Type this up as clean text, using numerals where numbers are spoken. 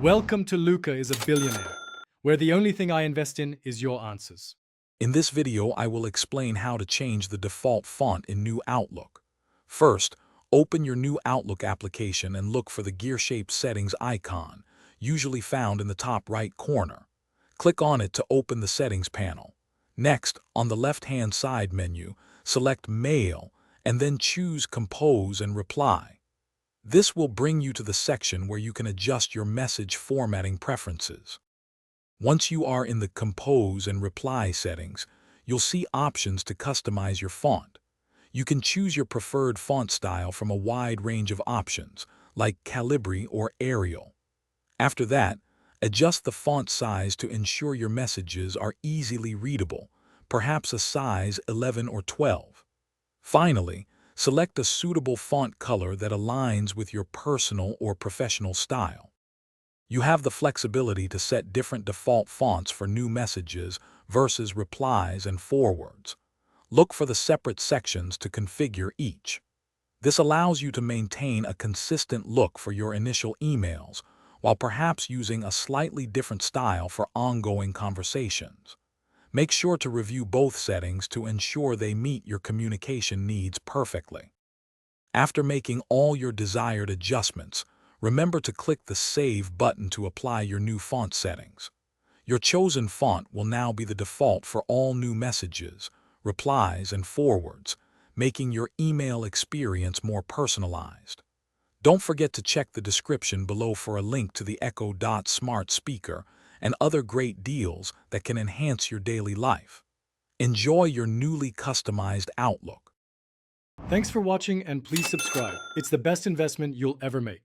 Welcome to Luca is a Billionaire, where the only thing I invest in is your answers. In this video, I will explain how to change the default font in New Outlook. First, open your New Outlook application and look for the gear-shaped settings icon, usually found in the top right corner. Click on it to open the settings panel. Next, on the left-hand side menu, select Mail and then choose Compose and Reply. This will bring you to the section where you can adjust your message formatting preferences. Once you are in the Compose and Reply settings, you'll see options to customize your font. You can choose your preferred font style from a wide range of options, like Calibri or Arial. After that, adjust the font size to ensure your messages are easily readable, perhaps a size 11 or 12. Finally, select a suitable font color that aligns with your personal or professional style. You have the flexibility to set different default fonts for new messages versus replies and forwards. Look for the separate sections to configure each. This allows you to maintain a consistent look for your initial emails, while perhaps using a slightly different style for ongoing conversations. Make sure to review both settings to ensure they meet your communication needs perfectly. After making all your desired adjustments, remember to click the Save button to apply your new font settings. Your chosen font will now be the default for all new messages, replies, and forwards, making your email experience more personalized. Don't forget to check the description below for a link to the Echo Dot smart speaker and other great deals that can enhance your daily life. Enjoy your newly customized Outlook. Thanks for watching and please subscribe. It's the best investment you'll ever make.